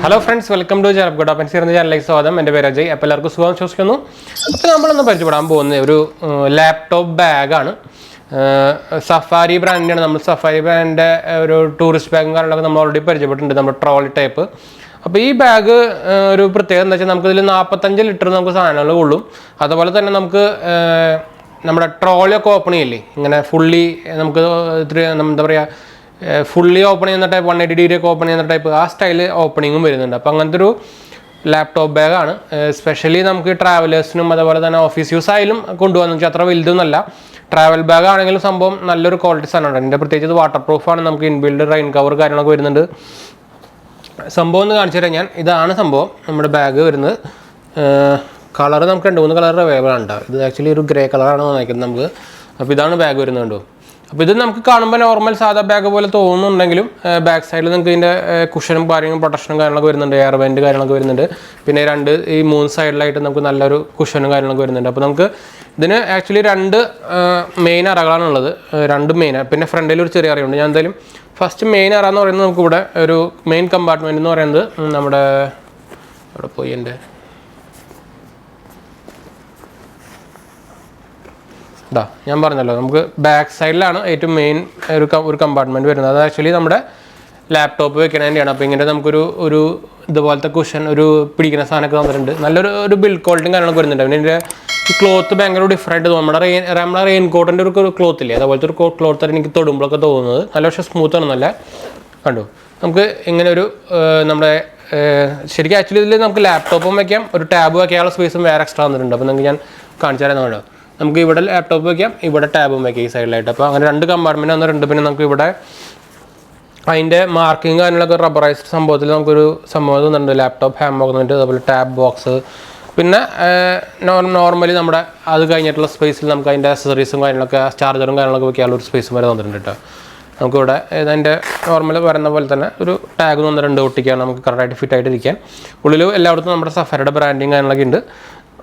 Hello friends, welcome to 𝙑𝙤𝙬𝙬 സ്വാഗതം. എൻ്റെ പേര് അജയ്. അപ്പോൾ എല്ലാവർക്കും സുഖം വിശ്വസിക്കുന്നു. അപ്പോൾ നമ്മളൊന്ന് പരിചയപ്പെടാൻ പോകുന്ന ഒരു ലാപ്ടോപ്പ് ബാഗാണ്. സഫാരി ബ്രാൻഡിൻ്റെ നമ്മൾ സഫാരി ബ്രാൻഡിൻ്റെ ഒരു ടൂറിസ്റ്റ് ബാഗും കാര്യങ്ങളൊക്കെ നമ്മൾ ഓൾറെഡി പരിചയപ്പെട്ടിട്ടുണ്ട്, നമ്മുടെ ട്രോളി ടൈപ്പ്. അപ്പോൾ ഈ ബാഗ് ഒരു പ്രത്യേകത എന്താ വെച്ചാൽ നമുക്കിതിൽ 45 ലിറ്റർ നമുക്ക് സാധനങ്ങൾ കൊള്ളും. അതുപോലെ തന്നെ നമുക്ക് നമ്മുടെ ട്രോളിയൊക്കെ ഓപ്പൺ ചെയ്യില്ലേ, ഇങ്ങനെ ഫുള്ളി നമുക്ക് എന്താ പറയുക, ഫുള്ളി ഓപ്പൺ ചെയ്യുന്ന ടൈപ്പ്, 180 ഡിഗ്രി ഒക്കെ ഓപ്പൺ ചെയ്യുന്ന ടൈപ്പ്, ആ സ്റ്റൈല് ഓപ്പണിങ്ങും വരുന്നുണ്ട്. അപ്പോൾ അങ്ങനത്തെ ഒരു ലാപ്ടോപ്പ് ബാഗാണ്. സ്പെഷ്യലി നമുക്ക് ട്രാവലേഴ്സിനും അതുപോലെ തന്നെ ഓഫീസ് യൂസ് ആയാലും കൊണ്ടുപോകാന്ന് വെച്ചാൽ അത്ര വലുതൊന്നുമല്ല. ട്രാവൽ ബാഗ് ആണെങ്കിലും സംഭവം നല്ലൊരു ക്വാളിറ്റി സാധനമാണ്. എൻ്റെ പ്രത്യേകിച്ച് ഇത് വാട്ടർ പ്രൂഫാണ്, നമുക്ക് ഇൻബിൽഡ് റെയിൻ കവർ കാര്യങ്ങളൊക്കെ വരുന്നുണ്ട്. സംഭവം ഒന്ന് കാണിച്ചു തരാം ഞാൻ. ഇതാണ് സംഭവം നമ്മുടെ ബാഗ് വരുന്നത്. കളർ നമുക്ക് 2-3 കളർ അവൈലബിൾ ആണ്. ഇത് ആക്ച്വലി ഒരു ഗ്രേ കളറാണ് വന്നിരിക്കുന്നത് നമുക്ക്. അപ്പോൾ ഇതാണ് ബാഗ് വരുന്നുണ്ടോ. അപ്പോൾ ഇത് നമുക്ക് കാണുമ്പോൾ നോർമൽ സാധാ ബാഗ് പോലെ തോന്നുന്നുണ്ടെങ്കിലും ബാക്ക് സൈഡിൽ നിങ്ങൾക്ക് ഇതിൻ്റെ കുഷനും കാര്യങ്ങളും പ്രൊട്ടക്ഷനും കാര്യങ്ങളൊക്കെ വരുന്നുണ്ട്, എയർ വെൻറ്റ് കാര്യങ്ങളൊക്കെ വരുന്നുണ്ട്. പിന്നെ ഈ 3 സൈഡിലായിട്ട് നമുക്ക് നല്ലൊരു കുഷനും കാര്യങ്ങളൊക്കെ വരുന്നുണ്ട്. അപ്പോൾ നമുക്ക് ഇതിന് ആക്ച്വലി 2 മെയിൻ അറകളാണുള്ളത്, 2 മെയിൻ, പിന്നെ ഫ്രണ്ടിൽ ഒരു ചെറിയ അറയുണ്ട്. ഞാൻ എന്തായാലും ഫസ്റ്റ് മെയിൻ അറ എന്ന് പറയുന്നത് നമുക്കിവിടെ ഒരു മെയിൻ കമ്പാർട്ട്മെൻറ്റ് എന്ന് പറയുന്നത് നമ്മുടെ അവിടെ പോയി എൻ്റെ ഞാൻ പറഞ്ഞല്ലോ, നമുക്ക് ബാക്ക് സൈഡിലാണ് ഏറ്റവും മെയിൻ ഒരു കമ്പാർട്ട്മെൻറ്റ് വരുന്നത്. അത് ആക്ച്വലി നമ്മുടെ ലാപ്ടോപ്പ് വെക്കണതിൻ്റെയാണ്. അപ്പോൾ ഇങ്ങനെ നമുക്കൊരു ഇതുപോലത്തെ കുഷൻ, ഒരു പിടിക്കുന്ന സാധനമൊക്കെ തന്നിട്ടുണ്ട്. നല്ലൊരു ബിൽഡ് ക്വാളിറ്റിയും കാര്യങ്ങളൊക്കെ വരുന്നുണ്ട്. പിന്നെ ഇതിൻ്റെ ഈ ക്ലോത്ത് ഭയങ്കര ഡിഫറെൻറ്റ് തോന്നും. നമ്മുടെ റെയിൻ കോട്ടിൻ്റെ ഒരു ക്ലോത്ത് ഇല്ലേ, അതുപോലത്തെ ഒരു ക്ലോത്താണ് എനിക്ക് തൊടുമ്പോഴൊക്കെ തോന്നുന്നത്. നല്ല പക്ഷേ സ്മൂത്താണ്, നല്ല കണ്ടു. നമുക്ക് ഇങ്ങനെ ഒരു നമ്മുടെ ശരിക്കും ആക്ച്വലി ഇതിൽ നമുക്ക് ലാപ്ടോപ്പും വയ്ക്കാം, ഒരു ടാബ് വയ്ക്കാനുള്ള സ്പേസും വേറെ എക്സ്ട്രാ വന്നിട്ടുണ്ട്. അപ്പോൾ നിങ്ങൾക്ക് ഞാൻ കാണിച്ചു തരാൻ വേണ്ടോ. നമുക്ക് ഇവിടെ ലാപ്ടോപ്പ് വയ്ക്കാം, ഇവിടെ ടാബും വയ്ക്കാം ഈ സൈഡിലായിട്ട്. അപ്പോൾ അങ്ങനെ 2 കമ്പാർട്ട്മെൻറ്റ് വന്നിട്ടുണ്ട്. പിന്നെ നമുക്ക് ഇവിടെ അതിൻ്റെ മാർക്കിങ് കാര്യങ്ങളൊക്കെ റബ്ബറൈസ്ഡ് സംഭവത്തിൽ നമുക്കൊരു സംഭവം തന്നിട്ടുണ്ട്. ലാപ്ടോപ്പ് ഹാമോക്ക് തന്നിട്ട്, അതുപോലെ ടാബ് ബോക്സ്, പിന്നെ നോർമലി നമ്മുടെ അത് കഴിഞ്ഞിട്ടുള്ള സ്പേസിൽ നമുക്ക് അതിൻ്റെ അക്സസറീസും കാര്യങ്ങളൊക്കെ, ചാർജറും കാര്യങ്ങളൊക്കെ വയ്ക്കാനുള്ള ഒരു സ്പേസും വരെ തന്നിട്ടുണ്ട് കേട്ടോ. നമുക്കിവിടെ അതിൻ്റെ നോർമൽ വരുന്ന പോലെ തന്നെ ഒരു ടാഗ് തന്നിട്ടുണ്ട്, ഒട്ടിക്കാൻ നമുക്ക് കറക്റ്റായിട്ട് ഫിറ്റായിട്ടിരിക്കാൻ. ഉള്ളിൽ എല്ലായിടത്തും നമ്മുടെ സഫാരിയുടെ ബ്രാൻഡിങ് കാര്യങ്ങളൊക്കെ ഉണ്ട്.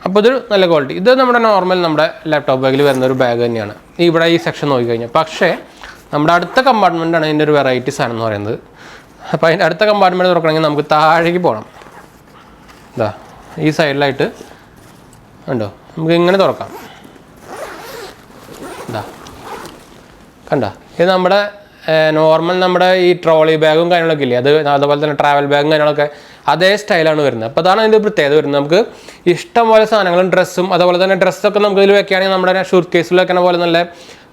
അപ്പോൾ ഇതൊരു നല്ല ക്വാളിറ്റി. ഇത് നമ്മുടെ നോർമൽ നമ്മുടെ ലാപ്ടോപ്പ് ബാഗിൽ വരുന്ന ഒരു ബാഗ് തന്നെയാണ്. ഇവിടെ ഈ സെക്ഷൻ നോക്കിക്കഴിഞ്ഞാൽ. പക്ഷേ നമ്മുടെ അടുത്ത കമ്പാർട്ട്മെൻറ്റാണ് അതിൻ്റെ ഒരു വെറൈറ്റി സാധനം എന്ന് പറയുന്നത്. അപ്പോൾ അതിൻ്റെ അടുത്ത കമ്പാർട്ട്മെൻറ്റ് തുറക്കണമെങ്കിൽ നമുക്ക് താഴേക്ക് പോകണം. ഈ സൈഡിലായിട്ട് ഉണ്ടോ, നമുക്ക് ഇങ്ങനെ തുറക്കാം. കണ്ട, ഇത് നമ്മുടെ നോർമൽ നമ്മുടെ ഈ ട്രോളി ബാഗും കാര്യങ്ങളൊക്കെ ഇല്ലേ, അതുപോലെ തന്നെ ട്രാവൽ ബാഗും കാര്യങ്ങളൊക്കെ അതേ സ്റ്റൈലാണ് വരുന്നത്. അപ്പോൾ അതാണ് അതിൻ്റെ പ്രത്യേകത വരുന്നത്. നമുക്ക് ഇഷ്ടംപോലെ സാധനങ്ങളും ഡ്രസ്സും അതുപോലെ തന്നെ ഡ്രസ്സൊക്കെ നമുക്ക് ഇതിൽ വെക്കുകയാണെങ്കിൽ നമ്മുടെ ഷൂട്ട് കേസിൽ വെക്കുന്ന പോലെ നല്ല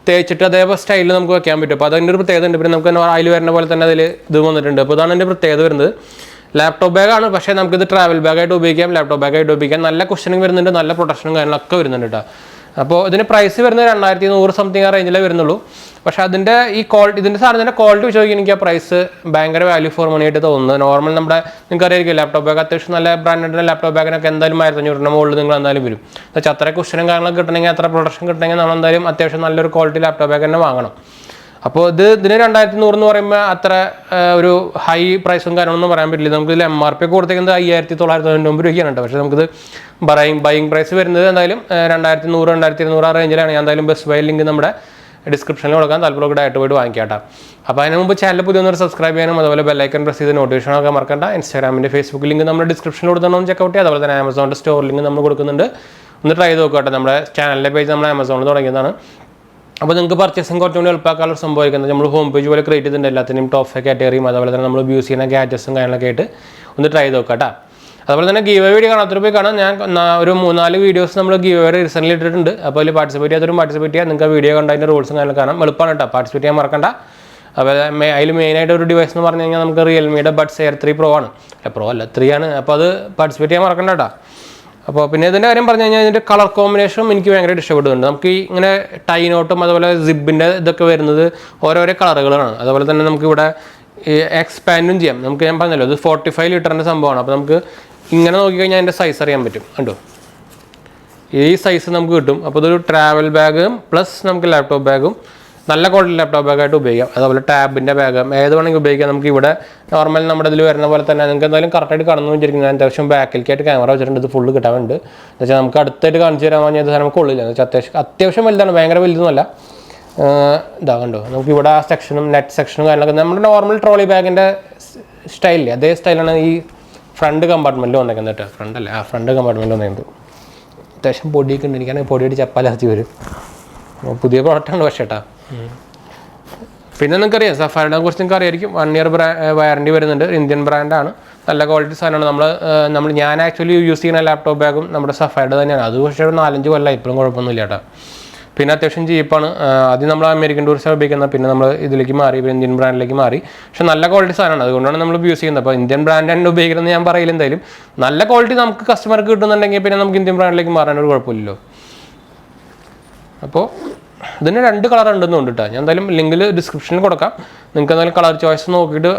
തേച്ചിട്ട് അതേ സ്റ്റൈലിൽ നമുക്ക് വെക്കാൻ പറ്റും. അപ്പോൾ അതിൻ്റെ ഒരു പ്രത്യേകത ഉണ്ട്. പിന്നെ നമുക്ക് അതിൽ വരുന്ന പോലെ തന്നെ അതിൽ ഇത് വന്നിട്ടുണ്ട്. അപ്പോൾ അതാണ് എൻ്റെ പ്രത്യേകത വരുന്നത്. ലാപ്ടോപ്പ് ബാഗാണ്, പക്ഷേ നമുക്കിത് ട്രാവൽ ബാഗായിട്ട് ഉപയോഗിക്കാം, ലാപ്ടോപ്പ് ബാഗായിട്ട് ഉപയോഗിക്കാം. നല്ല കുഷനിങ് വരുന്നുണ്ട്, നല്ല പ്രൊട്ടക്ഷനും കാര്യങ്ങളൊക്കെ വരുന്നുണ്ട് കേട്ടോ. അപ്പോൾ ഇതിന് പ്രൈസ് വരുന്നത് 2100 സംതിങ് ആ റേഞ്ചിലേ വരുന്നുള്ളൂ. പക്ഷേ അതിൻ്റെ ഈ ക്വാളിറ്റി, ഇതിൻ്റെ സാധനത്തിൻ്റെ ക്വാളിറ്റി വെച്ച് നോക്കി എനിക്ക് ആ പ്രൈസ് ഭയങ്കര വാല്യൂ ഫോർ മണി ആയിട്ട് തോന്നുന്നത്. നോർമൽ നമ്മുടെ നിങ്ങൾക്ക് അറിയായിരിക്കും ലാപ്ടോപ്പ് ബാഗ് അത്യാവശ്യം നല്ല ബ്രാൻഡിൻ്റെ ലാപ്ടോപ്പ് ബാഗിനൊക്കെ എന്തായാലും 1500 മുകളിൽ നിങ്ങൾ എന്തായാലും വരും. എന്ന് വെച്ചാൽ അത്ര കുഷനും കാര്യങ്ങളൊക്കെ കിട്ടണമെങ്കിൽ, അത്ര പ്രൊട്ടക്ഷൻ കിട്ടണമെങ്കിൽ നമ്മൾ എന്തായാലും അത്യാവശ്യം നല്ലൊരു ക്വാളിറ്റി ലാപ്ടോപ്പ് ബാഗ് തന്നെ വാങ്ങണം. അപ്പോൾ ഇതിന് 2100 എന്ന് പറയുമ്പോൾ അത്ര ഒരു ഹൈ പ്രൈസും കാര്യങ്ങളൊന്നും പറയാൻ പറ്റില്ല. നമുക്ക് ഇതിൽ MRP കൊടുത്തേക്കുന്നത് 5999 രൂപയ്ക്കാണ് കേട്ടോ. പക്ഷേ നമുക്കിത് ബൈയിങ് പ്രൈസ് വരുന്നത് എന്തായാലും 2100 2200 ആ റേഞ്ചിലാണ്. ഞാൻ എന്തായാലും ബെസ്റ്റ് ബൈ ലിങ്ക് നമ്മുടെ ഡിസ്ക്രിപ്ഷനിൽ കൊടുക്കാൻ താല്പര്യമൊക്കെ ഡയറക്റ്റ് പോയിട്ട് വാങ്ങിക്കാട്ടോ. അപ്പോൾ അതിന് മുമ്പ് ചാനൽ പുതിയൊന്നൊരു സബ്സ്ക്രൈബ് ചെയ്യാനും അതുപോലെ ബെല്ലൈക്കൺ പ്രസ് ചെയ്ത് നോട്ടിഫിക്കേഷനൊക്കെ മറക്കണ്ട. ഇൻസ്റ്റാഗ്രാമിൻ്റെ ഫേസ്ബുക്ക് ലിങ്ക് നമ്മുടെ ഡിസ്ക്രിപ്ഷനിൽ കൊടുത്തിട്ടുണ്ടെന്ന് ചെക്കൗട്ട് ചെയ്യുക. അതുപോലെ തന്നെ ആമസോണിൻ്റെ സ്റ്റോർ ലിങ്ക് നമ്മൾ കൊടുക്കുന്നുണ്ട്, ഒന്ന് ട്രൈ ചെയ്ത് നോക്കട്ടെ. നമ്മുടെ ചാനലിൻ്റെ പേജ് നമ്മൾ ആമസോണിൽ തുടങ്ങിയതാണ്. അപ്പോൾ നിങ്ങൾക്ക് പർച്ചേസിങ് കുറച്ചുകൂടി എളുപ്പമാക്കാനുള്ള സംഭവിക്കുന്നത് നമ്മൾ ഹോം പേജ് പോലെ ക്രിയേറ്റ് ചെയ്തിട്ടുണ്ട്. എല്ലാത്തിനും ടോപ്പ് കാറ്റഗറിയും അതുപോലെ തന്നെ നമ്മൾ യൂസ് ചെയ്യുന്ന ഗാഡ്ജറ്റ്സും കാര്യങ്ങളൊക്കെ ആയിട്ട് ഒന്ന് ട്രൈ ചെയ്ത് നോക്കാം. അതുപോലെ തന്നെ ഗീവ് അവേ വീഡിയോ കാണാത്തൊരു പോയി കാണാം. ഞാൻ ഒരു 3-4 വീഡിയോസ് നമ്മൾ ഗീവ് അവേ റീസെൻ്റ്ലി ഇട്ടിട്ടുണ്ട്. അപ്പോൾ അതിൽ പാർട്ടിസിപ്പേറ്റ് ചെയ്യാൻ നിങ്ങൾക്ക് ആ വീഡിയോ കണ്ട അതിൻ്റെ റൂൾസും കാര്യങ്ങൾ കാണാം. എളുപ്പമാണ് കേട്ടോ, പാർട്ടിസിപ്പേറ്റ് ചെയ്യാൻ മറക്കണ്ട. അപ്പോൾ അതിൽ മെയിനായിട്ട് ഒരു ഡിവൈസ് എന്ന് പറഞ്ഞു കഴിഞ്ഞാൽ നമുക്ക് റിയൽമിയുടെ ബഡ്സ് Air 3 Pro ആണ്. Pro അല്ല 3 ആണ്. അപ്പോൾ അത് പാർട്ടിസിപ്പേറ്റ് ചെയ്യാൻ മറക്കണ്ട കേട്ടോ. അപ്പോൾ പിന്നെ ഇതിൻ്റെ കാര്യം പറഞ്ഞു കഴിഞ്ഞാൽ ഇതിൻ്റെ കളർ കോമ്പിനേഷനും എനിക്ക് ഭയങ്കരമായിട്ട് ഇഷ്ടപ്പെടുന്നുണ്ട്. നമുക്ക് ഈ ഇങ്ങനെ ടൈ നോട്ടും അതുപോലെ സിബിൻ്റെ ഇതൊക്കെ വരുന്നത് ഓരോരോ കളറുകളാണ്. അതുപോലെ തന്നെ നമുക്കിവിടെ എക്സ്പാൻഡും ചെയ്യാം. നമുക്ക് ഞാൻ പറഞ്ഞല്ലോ ഇത് 45 ലിറ്ററിൻ്റെ സംഭവമാണ്. അപ്പോൾ നമുക്ക് ഇങ്ങനെ നോക്കിക്കഴിഞ്ഞാൽ അതിൻ്റെ സൈസ് അറിയാൻ പറ്റും. കണ്ടോ, ഈ സൈസ് നമുക്ക് കിട്ടും. അപ്പോൾ ഇതൊരു ട്രാവൽ ബാഗും പ്ലസ് നമുക്ക് ലാപ്ടോപ്പ് ബാഗും നല്ല ക്വാളിറ്റി ലാപ്ടോപ്പ് ബാഗായിട്ട് ഉപയോഗിക്കാം. അതുപോലെ ടാബിൻ്റെ ബാഗ് ഏത് വേണമെങ്കിൽ ഉപയോഗിക്കാം. നമുക്ക് ഇവിടെ നോർമൽ നമ്മുടെ ഇതിൽ വരുന്ന പോലെ തന്നെ നിങ്ങൾക്ക് എന്തായാലും കറക്റ്റായിട്ട് കാണുന്നു വിചാരിക്കുന്നത്. ഞാൻ അത്യാവശ്യം ബാക്കിലേക്കായിട്ട് ക്യാമറ വെച്ചിട്ടുണ്ട്, ഇത് ഫുള്ള് കിട്ടാറുണ്ട്. എന്ന് വെച്ചാൽ നമുക്ക് അടുത്തായിട്ട് കാണിച്ചു തരാൻ പറഞ്ഞാൽ ഇത് നമുക്ക് കൊള്ളില്ല. എന്ന് വെച്ചാൽ അത്യാവശ്യം വലുതാണ്, ഭയങ്കര വലുതൊന്നുമല്ല. ഇതാ കണ്ടോ, നമുക്ക് ഇവിടെ ആ സെക്ഷനും നെറ്റ് സെക്ഷനും കാര്യങ്ങളൊക്കെ നമ്മുടെ നോർമൽ ട്രോളി ബാഗിൻ്റെ സ്റ്റൈലില്ലേ അതേ സ്റ്റൈലാണ് ഈ ഫ്രണ്ട് കമ്പാർട്ട്മെൻറ്റിൽ വന്നേക്കുന്നത് കേട്ടോ. ഫ്രണ്ടല്ലേ, ആ ഫ്രണ്ട് കമ്പാർട്ട്മെൻറ്റിൽ വന്നേക്കുന്നത്. അത്യാവശ്യം പൊടിയൊക്കെ ഉണ്ട്, എനിക്കാണെങ്കിൽ പൊടിയടി ചപ്പാലർത്തി വരും. പുതിയ പ്രോഡക്റ്റാണ് പക്ഷേ കേട്ടോ. പിന്നെ നിങ്ങൾക്കറിയാം സഫാരിനെ കുറിച്ച് നിങ്ങൾക്ക് അറിയായിരിക്കും. 1 year വാറണ്ടി വരുന്നുണ്ട്. ഇന്ത്യൻ ബ്രാൻഡാണ്, നല്ല ക്വാളിറ്റി സാധനമാണ്. ഞാൻ ആക്ച്വലി യൂസ് ചെയ്യുന്ന ലാപ്ടോപ്പ് ബാഗും നമ്മുടെ സഫാരിയുടെ തന്നെയാണ്. അത് പക്ഷേ 4-5 കൊല്ലം ഇപ്പോഴും കുഴപ്പമൊന്നുമില്ല കേട്ടോ. പിന്നെ അത്യാവശ്യം ചീപ്പാണ്. ആദ്യം നമ്മൾ അമേരിക്കൻ ടൂറിസ്റ്റ് ഉപയോഗിക്കുന്നത്, പിന്നെ നമ്മൾ ഇതിലേക്ക് മാറി, ഇന്ത്യൻ ബ്രാൻഡിലേക്ക് മാറി. പക്ഷേ നല്ല ക്വാളിറ്റി സാധനമാണ്, അതുകൊണ്ടാണ് നമ്മൾ യൂസ് ചെയ്യുന്നത്. അപ്പോൾ ഇന്ത്യൻ ബ്രാൻഡ് തന്നെ ഉപയോഗിക്കുന്നത് ഞാൻ പറയില്ല. എന്തായാലും നല്ല ക്വാളിറ്റി നമുക്ക് കസ്റ്റമർക്ക് കിട്ടുന്നുണ്ടെങ്കിൽ പിന്നെ നമുക്ക് ഇന്ത്യൻ ബ്രാൻഡിലേക്ക് മാറാനൊരു കുഴപ്പമില്ലല്ലോ. അപ്പോൾ ഇതിന് 2 കളർ ഉണ്ടെന്നുണ്ട് കേട്ടോ. ഞാൻ എന്തായാലും ലിങ്കിൽ ഡിസ്ക്രിപ്ഷനിൽ കൊടുക്കാം. നിങ്ങൾക്ക് എന്തായാലും കളർ ചോയ്സ് നോക്കിയിട്ട്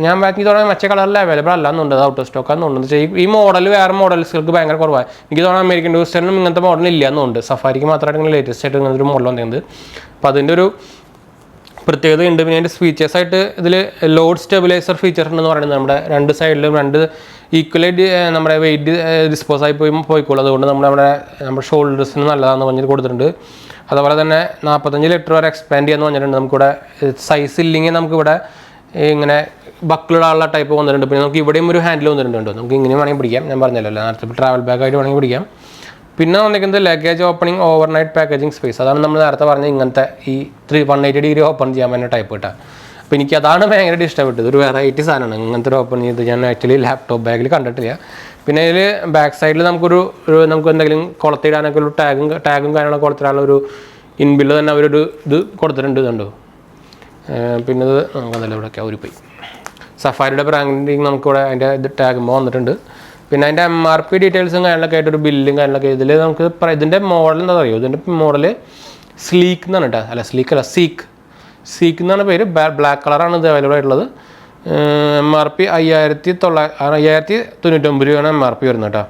ഞാൻ ബാക്കി തോന്നുന്നത് മറ്റേ കളറിൽ അവൈലബിൾ അല്ലാന്നുണ്ട്, ഔട്ട് ഓഫ് സ്റ്റോക്ക് ആണെന്നുണ്ട്. ഈ മോഡൽ വേറെ മോഡൽസുകൾക്ക് ഭയങ്കര കുറവാണ്. എനിക്ക് തോന്നുന്നത് അമേരിക്കൻ ടൂറിസ്റ്റിനും ഇങ്ങനത്തെ മോഡൽ ഇല്ല എന്നുണ്ട്. സഫാരിക്ക് മാത്രമായിട്ട് ലേറ്റസ്റ്റ് ആയിട്ട് ഇങ്ങനത്തെ ഒരു മോഡൽ വന്നിട്ടുണ്ട്. അപ്പോൾ അതിൻ്റെ ഒരു പ്രത്യേകത ഉണ്ട്. പിന്നെ അതിൻ്റെ ഫീച്ചേഴ്സായിട്ട് ഇതിൽ ലോഡ് സ്റ്റെബിലൈസർ ഫീച്ചർ ഉണ്ടെന്ന് പറയുന്നത്. നമ്മുടെ 2 സൈഡിലും 2 ഈക്വലായിട്ട് നമ്മുടെ വെയിറ്റ് ഡിസ്പോസ് ആയി പോയിക്കോളും. അതുകൊണ്ട് നമ്മുടെ ഷോൾഡേഴ്സിന് നല്ലതാണെന്ന് പറഞ്ഞിട്ട് കൊടുത്തിട്ടുണ്ട്. അതുപോലെ തന്നെ 45 ലിറ്റർ വരെ എക്സ്പാൻഡ് ചെയ്യാന്ന് പറഞ്ഞിട്ടുണ്ട്. നമുക്കിവിടെ സൈസ് ഇല്ലെങ്കിൽ നമുക്കിവിടെ ഇങ്ങനെ ബക്കിളിടാനുള്ള ടൈപ്പ് വന്നിട്ടുണ്ട്. പിന്നെ നമുക്ക് ഇവിടെയും ഒരു ഹാൻഡിൽ വന്നിട്ടുണ്ട്. നമുക്ക് ഇങ്ങനെ വേണമെങ്കിൽ പിടിക്കാം, ഞാൻ പറഞ്ഞല്ലോ, നേരത്തെ ട്രാവൽ ബാഗായിട്ട് വേണമെങ്കിൽ പിടിക്കാം. പിന്നെ വന്നിരിക്കുന്നത് luggage opening overnight packaging space. അതാണ് നമ്മൾ നേരത്തെ പറഞ്ഞ ഇങ്ങനത്തെ ഈ 180 ഡിഗ്രി ഓപ്പൺ ചെയ്യാൻ പറ്റുന്ന ടൈപ്പ് കേട്ടോ. അപ്പോൾ എനിക്ക് അതാണ് ഭയങ്കരമായിട്ട് ഇഷ്ടപ്പെട്ടത്. ഒരു വെറൈറ്റി സാധനമാണ് ഇങ്ങനത്തെ ഒരു ഓപ്പൺ ചെയ്ത് ഞാൻ ആക്ച്വലി ലാപ്ടോപ്പ് ബാഗിൽ കണ്ടിട്ടില്ല. പിന്നെ ഇതിൽ ബാക്ക് സൈഡിൽ നമുക്ക് എന്തെങ്കിലും കൊളത്തിടാനൊക്കെ ഒരു ടാഗും കാര്യങ്ങളൊക്കെ കൊളത്തിടാനുള്ള ഒരു ഇൻബില്ല് തന്നെ അവരൊരു ഇത് കൊടുത്തിട്ടുണ്ട്. ഇതുണ്ടോ. പിന്നെ ഇത് നമുക്കെന്തായാലും ഇവിടെയൊക്കെ ഒരു പോയി സഫാരിയുടെ ബ്രാൻഡിങ് നമുക്കിവിടെ അതിൻ്റെ ഇത് ടാഗുമ്പോൾ വന്നിട്ടുണ്ട്. പിന്നെ അതിൻ്റെ MRP ഡീറ്റെയിൽസും കാര്യങ്ങളൊക്കെ ആയിട്ടൊരു ബില്ലും കാര്യങ്ങളൊക്കെ ഇതിൽ നമുക്ക് ഇതിൻ്റെ മോഡൽ എന്താ പറയുക, ഇതിൻ്റെ മോഡൽ സ്ലീക്ക് എന്നാണ് കേട്ടോ. അല്ല സ്ലീക്ക് അല്ല, സീക്ക് എന്നാണ് പേര്. ബ്ലാക്ക് കളറാണ് ഇത് അവൈലബിൾ ആയിട്ടുള്ളത്. MRP 5,999 രൂപയാണ് MRP വരുന്നത് കേട്ടോ.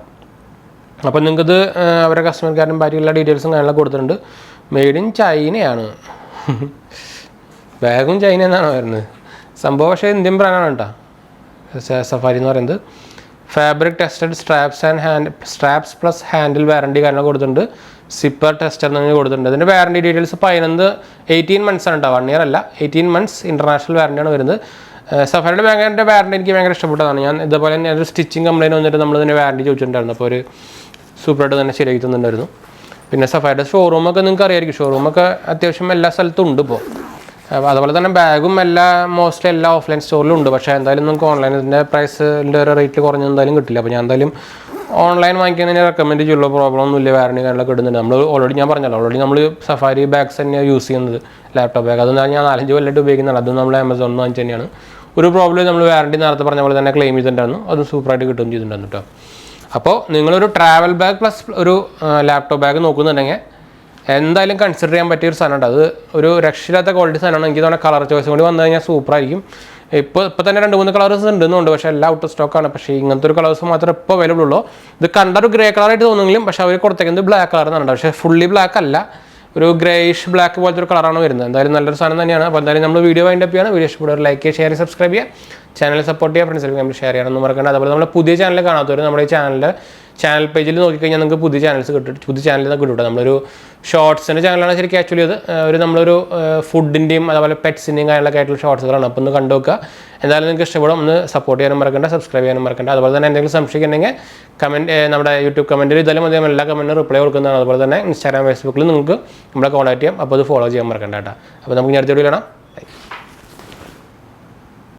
അപ്പോൾ നിങ്ങൾക്കിത് അവരുടെ കസ്റ്റമർ കെയറിനും ബാക്കിയുള്ള ഡീറ്റെയിൽസും കാര്യങ്ങളൊക്കെ കൊടുത്തിട്ടുണ്ട്. മെയ്ഡ് ഇൻ ചൈനയാണ്, ബാഗും ചൈന എന്നാണ് വരുന്നത് സംഭവം. പക്ഷേ ഇന്ത്യൻ ബ്രാൻഡാണ് കേട്ടോ സഫാരി എന്ന് പറയുന്നത്. Fabric tested straps plus handle warranty കാര്യങ്ങൾ കൊടുത്തിട്ടുണ്ട്. സിപ്പർ ടെസ്റ്റർ എന്ന് കൊടുത്തിട്ടുണ്ട്. അതിൻ്റെ വാറണ്ടി ഡീറ്റെയിൽസ് 18 months ആണ് കേട്ടോ, 1 year അല്ല, 18 months ഇൻ്റർനാഷണൽ വാറണ്ടിയാണ് വരുന്നത്. സഫാരിയുടെ ബാഗിൻ്റെ വാറണ്ടി എനിക്ക് ഭയങ്കര ഇഷ്ടപ്പെട്ടതാണ്. ഞാൻ ഇതുപോലെ തന്നെ ഒരു സ്റ്റിച്ചിങ് കംപ്ലൈൻറ്റ് വന്നിട്ട് നമ്മളിതിൻ്റെ വാറണ്ടി ചോദിച്ചിട്ടുണ്ടായിരുന്നു. അപ്പോൾ ഒരു സൂപ്പറായിട്ട് തന്നെ ശരിയാക്കി തന്നിട്ടുണ്ടായിരുന്നു. പിന്നെ സഫാരിയുടെ ഷോറൂമൊക്കെ നിങ്ങൾക്ക് അറിയാമായിരിക്കും. ഷോറൂമൊക്കെ അത്യാവശ്യം എല്ലാ സ്ഥലത്തും ഉണ്ട് ഇപ്പോൾ. അതുപോലെ തന്നെ ബാഗും മോസ്റ്റ്ലി എല്ലാ ഓഫ്ലൈൻ സ്റ്റോറിലും ഉണ്ട്. പക്ഷേ എന്തായാലും നമുക്ക് ഓൺലൈനിൻ്റെ പ്രൈസിൻ്റെ ഒരു റേറ്റ് കുറഞ്ഞ എന്തായാലും കിട്ടില്ല. അപ്പോൾ ഞാൻ എന്തായാലും ഓൺലൈൻ വാങ്ങിക്കുന്നതിന് റെക്കമെൻഡ് ചെയ്യുള്ളൂ. പ്രോബ്ലം ഒന്നുമില്ല, വാറണ്ടി കാര്യങ്ങളൊക്കെ ഇടുന്നുണ്ട്. നമ്മൾ ഓൾറെഡി ഞാൻ പറഞ്ഞല്ലോ, ഓൾറെഡി നമ്മൾ സഫാരി ബാഗ്സ് തന്നെയാണ് യൂസ് ചെയ്യുന്നത്, ലാപ്ടോപ്പ് ബാഗ്. അതൊന്നും ഞാൻ 4-5 കൊല്ലമായിട്ട് ഉപയോഗിക്കുന്നതാണ്. അതും നമ്മൾ ആമസോണിൽ വാങ്ങിച്ച് തന്നെയാണ്. ഒരു പ്രോബ്ലം നമ്മൾ വാറണ്ടി നേരത്തെ പറഞ്ഞ പോലെ തന്നെ ക്ലെയിം ചെയ്തിട്ടുണ്ടായിരുന്നു. അതും സൂപ്പറായിട്ട് കിട്ടുകയും ചെയ്തിട്ടുണ്ടായിരുന്നു കേട്ടോ. അപ്പോൾ നിങ്ങളൊരു ട്രാവൽ ബാഗ് പ്ലസ് ഒരു ലാപ്ടോപ്പ് ബാഗ് നോക്കുന്നുണ്ടെങ്കിൽ എന്തായാലും കൺസിഡർ ചെയ്യാൻ പറ്റിയ ഒരു സാധനമുണ്ട്. അത് ഒരു രക്ഷയില്ലാത്ത ക്വാളിറ്റി സാധനമാണ്. എനിക്ക് തോന്നുന്ന കളർ ചോയ്സും കൂടി വന്നു കഴിഞ്ഞാൽ സൂപ്പറായിരിക്കും. ഇപ്പോൾ തന്നെ 2-3 കളേഴ്സ് ഉണ്ടെന്നുണ്ട്, പക്ഷേ എല്ലാം ഔട്ട് ഓഫ് സ്റ്റോക്കാണ്. പക്ഷേ ഇങ്ങനത്തെ ഒരു കളേഴ്സ് മാത്രമേ ഇപ്പോൾ അവൈലബിൾ ഉള്ളൂ. ഇത് കണ്ടൊരു ഗ്രേ കളറായിട്ട് തോന്നുമെങ്കിലും പക്ഷേ അവർ കൊടുത്തേക്കുന്നത് ബ്ലാക്ക് കളർ എന്നാണ്. പക്ഷേ ഫുള്ളി ബ്ലാക്ക് അല്ല, ഒരു ഗ്രേയിഷ് ബ്ലാക്ക് പോലത്തെ ഒരു കളറാണ് വരുന്നത്. എന്തായാലും നല്ലൊരു സാധനം തന്നെയാണ്. അപ്പോൾ എന്തായാലും നമ്മൾ വീഡിയോ വൈൻഡ് അപ്പ് ചെയ്യാണ്. വീഡിയോ ഇഷ്ടപ്പെടുക, ലൈക്ക് ചെയ്യുക, ഷെയർ ചെയ്യുക, സബ്സ്ക്രൈബ് ചെയ്യുക, ചാനൽ സപ്പോർട്ട് ചെയ്യുക, ഫ്രണ്ട്സിലേക്ക് നമ്മൾ ഷെയർ ചെയ്യാനൊന്നും മറക്കണ്ട. അതുപോലെ നമ്മുടെ പുതിയ ചാനൽ കാണാത്തവർ നമ്മുടെ ഈ ചാനൽ പേജിൽ നോക്കിക്കഴിഞ്ഞാൽ നിങ്ങൾക്ക് പുതിയ ചാനൽസ് കിട്ടും. പുതിയ ചാനലിൽ നിന്ന് കിട്ടും. നമ്മളൊരു ഷോർട്സിൻ്റെ ചാനലാണ് ശരിക്കും ആക്ച്വലി അത്. നമ്മളൊരു ഫുഡിൻ്റെയും അതുപോലെ പെറ്റ്സിൻ്റെയും കാര്യങ്ങളൊക്കെ ആയിട്ടുള്ള ഷോർട്സുകളാണ്. അപ്പോൾ ഒന്ന് കണ്ടു നോക്കുക. എന്തായാലും നിങ്ങൾക്ക് ഇഷ്ടപ്പെടും. ഒന്ന് സപ്പോർട്ട് ചെയ്യാനും മറക്കണ്ട, സബ്സ്ക്രൈബ് ചെയ്യാനും മറക്കണ്ട. അതുപോലെ തന്നെ എന്തെങ്കിലും സംശയിക്കുന്നുണ്ടെങ്കിൽ നമ്മുടെ യൂട്യൂബ് കമൻറ്റിൽ ഇതായാലും മതി, എല്ലാ കമൻറ്റിനും റിപ്ലൈ കൊടുക്കുന്നതാണ്. അതുപോലെ തന്നെ ഇൻസ്റ്റാഗ്രാം, ഫേസ്ബുക്കിൽ നിങ്ങൾക്ക് നമ്മളെ കോൺടാക്ട് ചെയ്യാം. അപ്പോൾ അത് ഫോളോ ചെയ്യാൻ മറക്കണ്ട കേട്ടോ. അപ്പോൾ നമുക്ക് അടുത്ത വീഡിയോ കാണാം.